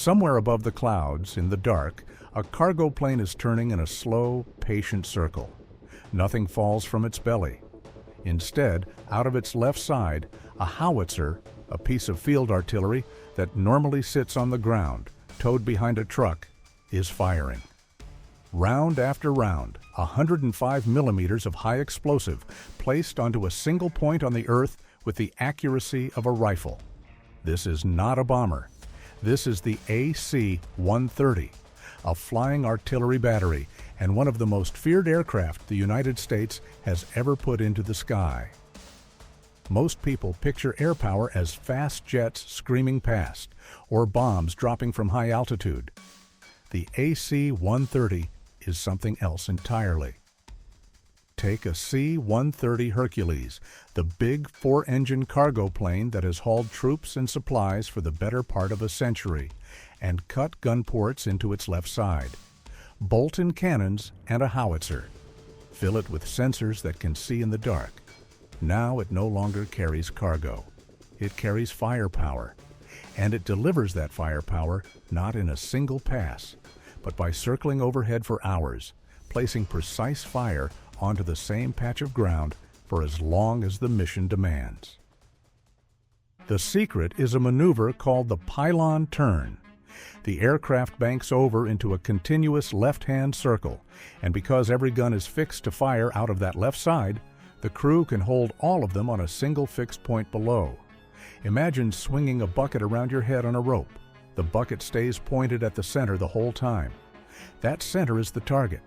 Somewhere above the clouds, in the dark, a cargo plane is turning in a slow, patient circle. Nothing falls from its belly. Instead, out of its left side, a howitzer, a piece of field artillery that normally sits on the ground, towed behind a truck, is firing. Round after round, 105 millimeters of high explosive placed onto a single point on the earth with the accuracy of a rifle. This is not a bomber. This is the AC-130, a flying artillery battery and one of the most feared aircraft the United States has ever put into the sky. Most people picture air power as fast jets screaming past or bombs dropping from high altitude. The AC-130 is something else entirely. Take a C-130 Hercules, the big four-engine cargo plane that has hauled troops and supplies for the better part of a century, and cut gun ports into its left side. Bolt-in cannons and a howitzer. Fill it with sensors that can see in the dark. Now it no longer carries cargo. It carries firepower. And it delivers that firepower not in a single pass, but by circling overhead for hours, placing precise fire onto the same patch of ground for as long as the mission demands. The secret is a maneuver called the Pylon turn. The aircraft banks over into a continuous left-hand circle, and because every gun is fixed to fire out of that left side, the crew can hold all of them on a single fixed point below. Imagine swinging a bucket around your head on a rope. The bucket stays pointed at the center the whole time. That center is the target.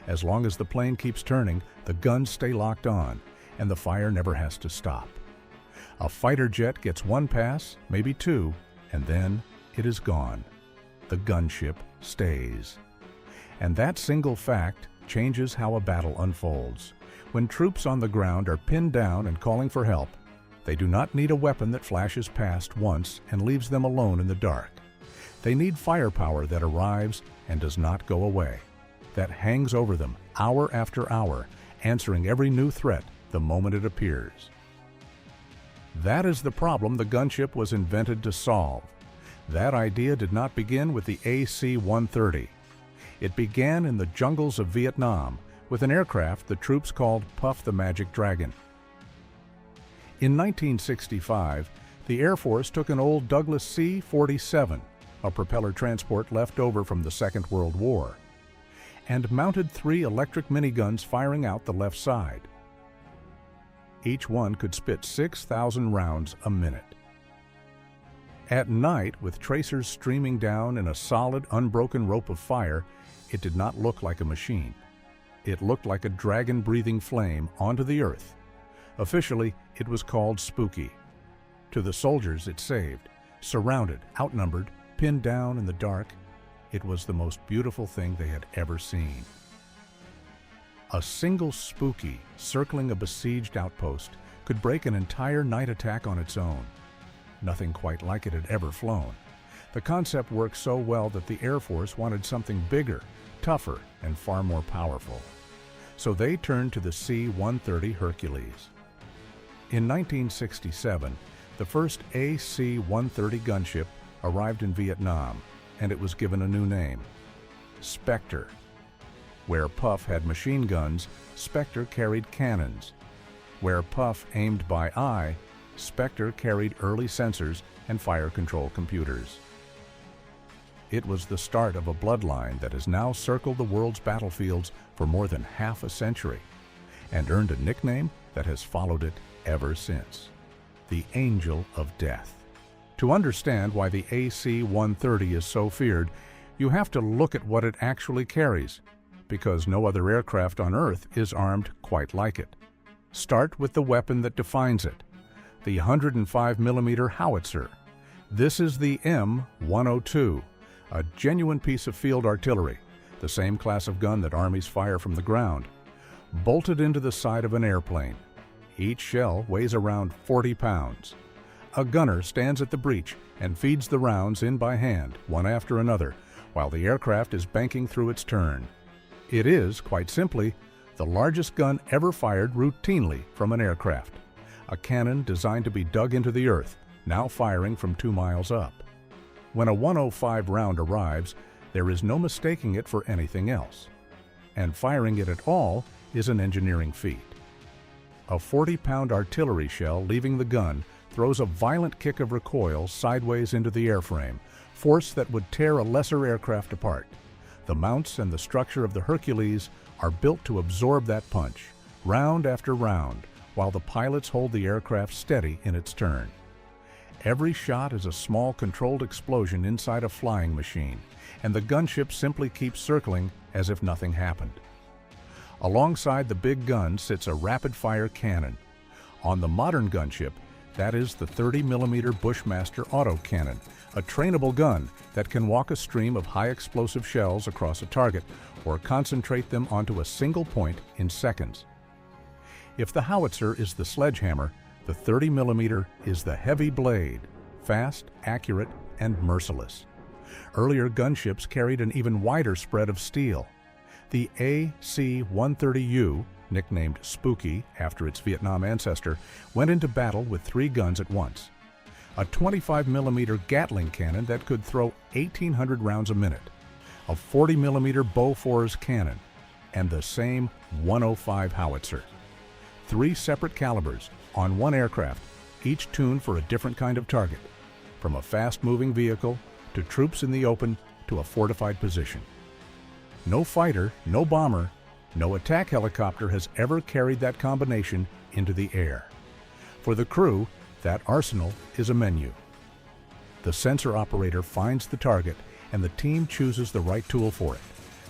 As long as the plane keeps turning, the guns stay locked on, and the fire never has to stop. A fighter jet gets one pass, maybe two, and then it is gone. The gunship stays. And that single fact changes how a battle unfolds. When troops on the ground are pinned down and calling for help, they do not need a weapon that flashes past once and leaves them alone in the dark. They need firepower that arrives and does not go away, that hangs over them hour after hour, answering every new threat the moment it appears. That is the problem the gunship was invented to solve. That idea did not begin with the AC-130. It began in the jungles of Vietnam with an aircraft the troops called Puff the Magic Dragon. In 1965, the Air Force took an old Douglas C-47, a propeller transport left over from the Second World War, and mounted 3 electric miniguns firing out the left side. Each one could spit 6,000 rounds a minute. At night, with tracers streaming down in a solid, unbroken rope of fire, it did not look like a machine. It looked like a dragon-breathing flame onto the earth. Officially, it was called spooky. To the soldiers it saved, surrounded, outnumbered, pinned down in the dark, it was the most beautiful thing they had ever seen. A single spooky circling a besieged outpost could break an entire night attack on its own. Nothing quite like it had ever flown. The concept worked so well that the Air Force wanted something bigger, tougher, and far more powerful. So they turned to the C-130 Hercules. In 1967, the first AC-130 gunship arrived in Vietnam, and it was given a new name, Spectre. Where Puff had machine guns, Spectre carried cannons. Where Puff aimed by eye, Spectre carried early sensors and fire control computers. It was the start of a bloodline that has now circled the world's battlefields for more than half a century, and earned a nickname that has followed it ever since, the Angel of Death. To understand why the AC-130 is so feared, you have to look at what it actually carries, because no other aircraft on Earth is armed quite like it. Start with the weapon that defines it, the 105mm howitzer. This is the M102, a genuine piece of field artillery, the same class of gun that armies fire from the ground, bolted into the side of an airplane. Each shell weighs around 40 pounds. A gunner stands at the breech and feeds the rounds in by hand, one after another, while the aircraft is banking through its turn. It is, quite simply, the largest gun ever fired routinely from an aircraft, a cannon designed to be dug into the earth, now firing from 2 miles up. When a 105 round arrives, there is no mistaking it for anything else. And firing it at all is an engineering feat. A 40-pound artillery shell leaving the gun throws a violent kick of recoil sideways into the airframe, force that would tear a lesser aircraft apart. The mounts and the structure of the Hercules are built to absorb that punch, round after round, while the pilots hold the aircraft steady in its turn. Every shot is a small controlled explosion inside a flying machine, and the gunship simply keeps circling as if nothing happened. Alongside the big gun sits a rapid-fire cannon. On the modern gunship, that is the 30mm Bushmaster Autocannon, a trainable gun that can walk a stream of high-explosive shells across a target or concentrate them onto a single point in seconds. If the Howitzer is the sledgehammer, the 30mm is the heavy blade, fast, accurate, and merciless. Earlier gunships carried an even wider spread of steel. The AC-130, nicknamed Spooky after its Vietnam ancestor, went into battle with 3 guns at once. A 25mm Gatling cannon that could throw 1,800 rounds a minute, a 40mm Bofors cannon, and the same 105 howitzer. 3 separate calibers on one aircraft, each tuned for a different kind of target, from a fast-moving vehicle to troops in the open to a fortified position. No fighter, no bomber, no attack helicopter has ever carried that combination into the air. For the crew, that arsenal is a menu. The sensor operator finds the target and the team chooses the right tool for it.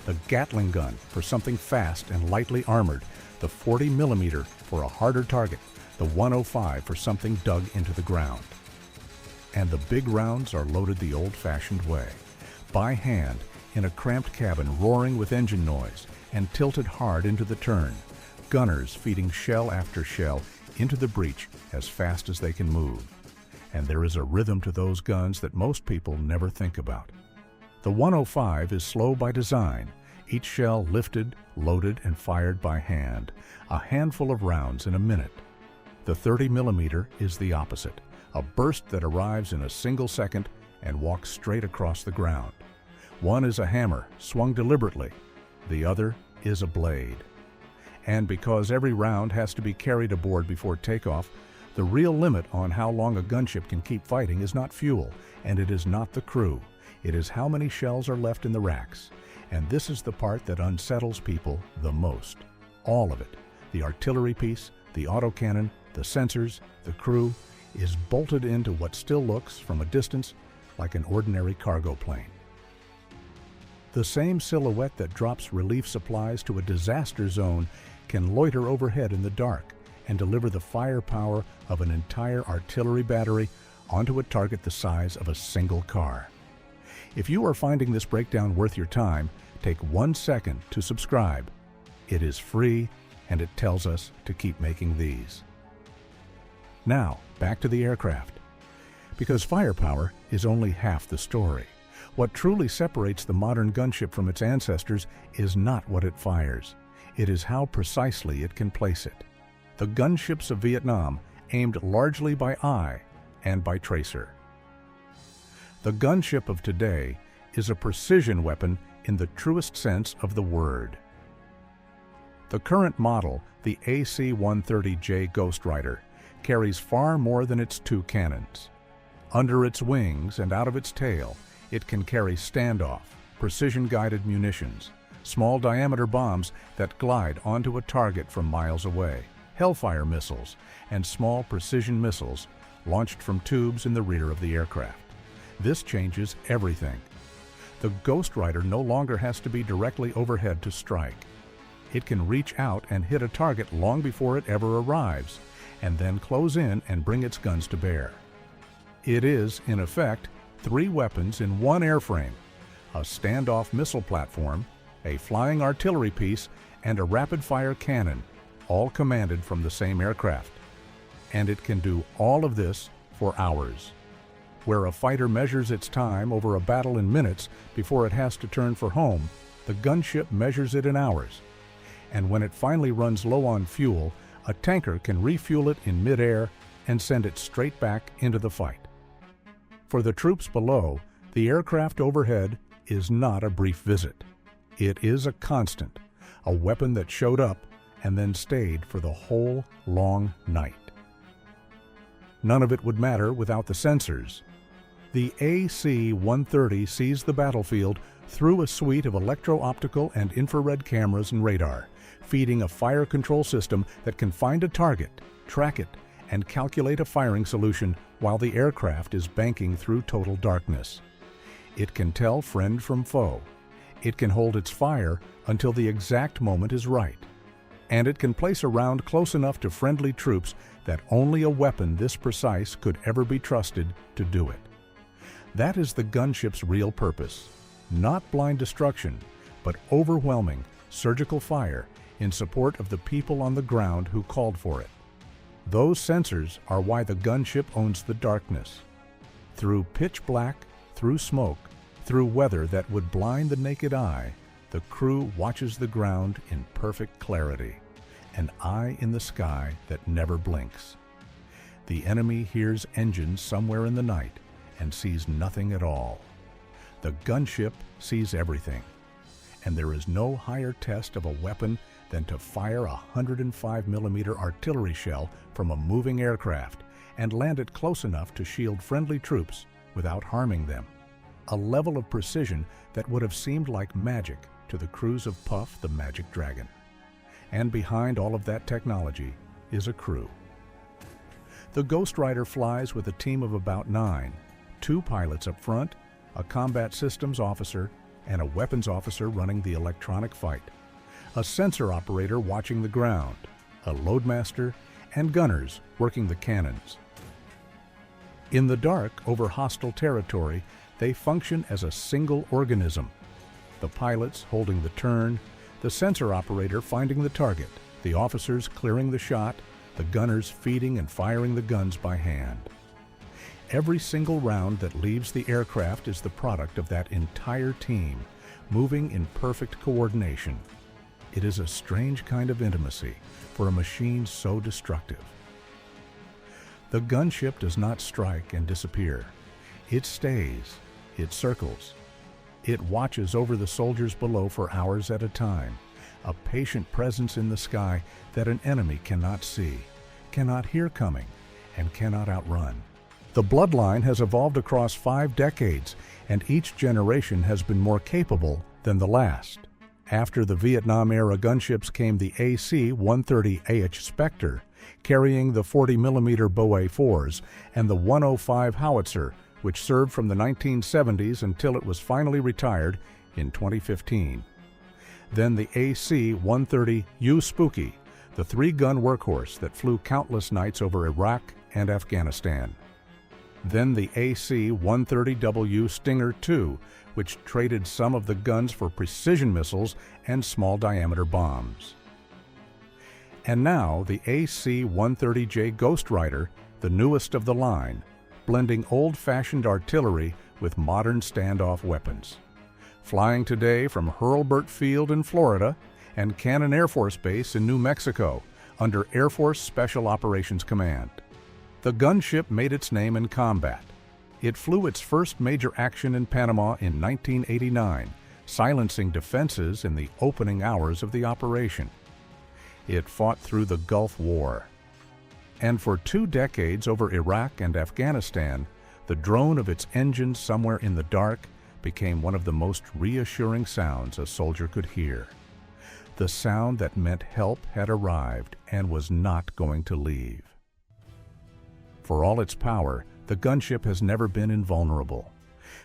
The Gatling gun for something fast and lightly armored, the 40mm for a harder target, the 105 for something dug into the ground. And the big rounds are loaded the old-fashioned way, by hand, in a cramped cabin roaring with engine noise and tilted hard into the turn, gunners feeding shell after shell into the breech as fast as they can move. And there is a rhythm to those guns that most people never think about. The 105 is slow by design, each shell lifted, loaded, and fired by hand, a handful of rounds in a minute. The 30mm is the opposite, a burst that arrives in a single second and walks straight across the ground. One is a hammer, swung deliberately. The other is a blade. And because every round has to be carried aboard before takeoff, the real limit on how long a gunship can keep fighting is not fuel, and it is not the crew. It is how many shells are left in the racks. And this is the part that unsettles people the most. All of it, the artillery piece, the autocannon, the sensors, the crew, is bolted into what still looks, from a distance, like an ordinary cargo plane. The same silhouette that drops relief supplies to a disaster zone can loiter overhead in the dark and deliver the firepower of an entire artillery battery onto a target the size of a single car. If you are finding this breakdown worth your time, take 1 second to subscribe. It is free, and it tells us to keep making these. Now, back to the aircraft. Because firepower is only half the story. What truly separates the modern gunship from its ancestors is not what it fires. It is how precisely it can place it. The gunships of Vietnam aimed largely by eye and by tracer. The gunship of today is a precision weapon in the truest sense of the word. The current model, the AC-130J Ghostrider, carries far more than its 2 cannons. Under its wings and out of its tail, it can carry Standoff, precision-guided munitions, small diameter bombs that glide onto a target from miles away, Hellfire missiles, and small precision missiles launched from tubes in the rear of the aircraft. This changes everything. The Ghostrider no longer has to be directly overhead to strike. It can reach out and hit a target long before it ever arrives, and then close in and bring its guns to bear. It is, in effect, 3 weapons in one airframe: a standoff missile platform, a flying artillery piece, and a rapid-fire cannon, all commanded from the same aircraft. And it can do all of this for hours. Where a fighter measures its time over a battle in minutes before it has to turn for home, the gunship measures it in hours. And when it finally runs low on fuel, a tanker can refuel it in midair and send it straight back into the fight. For the troops below, The aircraft overhead is not a brief visit. It is a constant, a weapon that showed up and then stayed for the whole long night. None of it would matter without the sensors. The AC-130 sees the battlefield through a suite of electro-optical and infrared cameras and radar, feeding a fire control system that can find a target, track it, and calculate a firing solution while the aircraft is banking through total darkness. It can tell friend from foe. It can hold its fire until the exact moment is right. And it can place a round close enough to friendly troops that only a weapon this precise could ever be trusted to do it. That is the gunship's real purpose. Not blind destruction, but overwhelming surgical fire in support of the people on the ground who called for it. Those sensors are why the gunship owns the darkness. Through pitch black, through smoke, through weather that would blind the naked eye, the crew watches the ground in perfect clarity, an eye in the sky that never blinks. The enemy hears engines somewhere in the night and sees nothing at all. The gunship sees everything, and there is no higher test of a weapon than to fire a 105mm artillery shell from a moving aircraft and land it close enough to shield friendly troops without harming them. A level of precision that would have seemed like magic to the crews of Puff the Magic Dragon. And behind all of that technology is a crew. The Ghostrider flies with a team of about 9, 2 pilots up front, a combat systems officer, and a weapons officer running the electronic fight, a sensor operator watching the ground, a loadmaster, and gunners working the cannons. In the dark over hostile territory, they function as a single organism. The pilots holding the turn, the sensor operator finding the target, the officers clearing the shot, the gunners feeding and firing the guns by hand. Every single round that leaves the aircraft is the product of that entire team, moving in perfect coordination. It is a strange kind of intimacy for a machine so destructive. The gunship does not strike and disappear. It stays, it circles. It watches over the soldiers below for hours at a time, a patient presence in the sky that an enemy cannot see, cannot hear coming, and cannot outrun. The bloodline has evolved across 5 decades, and each generation has been more capable than the last. After the Vietnam-era gunships came the AC-130 Spectre, carrying the 40mm Boe 4s, and the 105 Howitzer, which served from the 1970s until it was finally retired in 2015. Then the AC-130 Spooky, the 3-gun workhorse that flew countless nights over Iraq and Afghanistan. Then the AC-130W Stinger II, which traded some of the guns for precision missiles and small-diameter bombs. And now the AC-130J Ghostrider, the newest of the line, blending old-fashioned artillery with modern standoff weapons. Flying today from Hurlburt Field in Florida and Cannon Air Force Base in New Mexico under Air Force Special Operations Command. The gunship made its name in combat. It flew its first major action in Panama in 1989, silencing defenses in the opening hours of the operation. It fought through the Gulf War. And for 2 decades over Iraq and Afghanistan, the drone of its engines somewhere in the dark became one of the most reassuring sounds a soldier could hear. The sound that meant help had arrived and was not going to leave. For all its power, the gunship has never been invulnerable.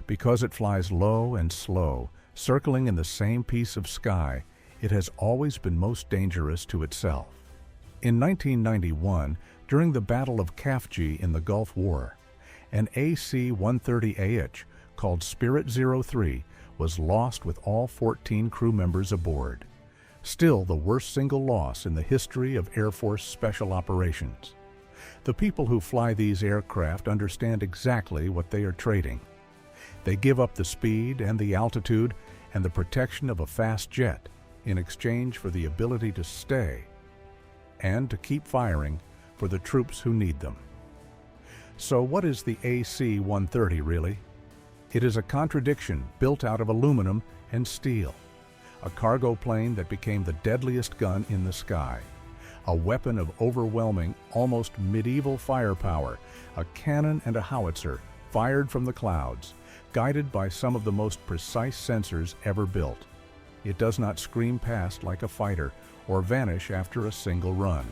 Because it flies low and slow, circling in the same piece of sky, it has always been most dangerous to itself. In 1991, during the Battle of Khafji in the Gulf War, an AC-130 called Spirit 03 was lost with all 14 crew members aboard. Still the worst single loss in the history of Air Force Special Operations. The people who fly these aircraft understand exactly what they are trading. They give up the speed and the altitude and the protection of a fast jet in exchange for the ability to stay and to keep firing for the troops who need them. So what is the AC-130 really? It is a contradiction built out of aluminum and steel. A cargo plane that became the deadliest gun in the sky. A weapon of overwhelming, almost medieval firepower, a cannon and a howitzer fired from the clouds, guided by some of the most precise sensors ever built. It does not scream past like a fighter or vanish after a single run.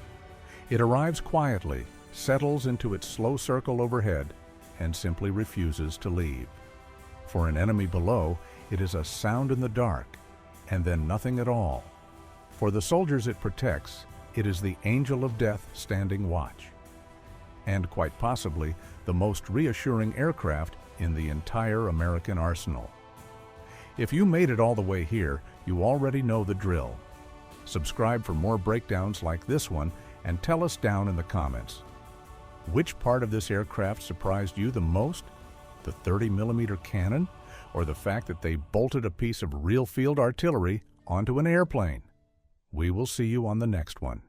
It arrives quietly, settles into its slow circle overhead, and simply refuses to leave. For an enemy below, it is a sound in the dark, and then nothing at all. For the soldiers it protects, it is the angel of death standing watch. And quite possibly the most reassuring aircraft in the entire American arsenal. If you made it all the way here, you already know the drill. Subscribe for more breakdowns like this one and tell us down in the comments. Which part of this aircraft surprised you the most? The 30mm cannon, or the fact that they bolted a piece of real field artillery onto an airplane? We will see you on the next one.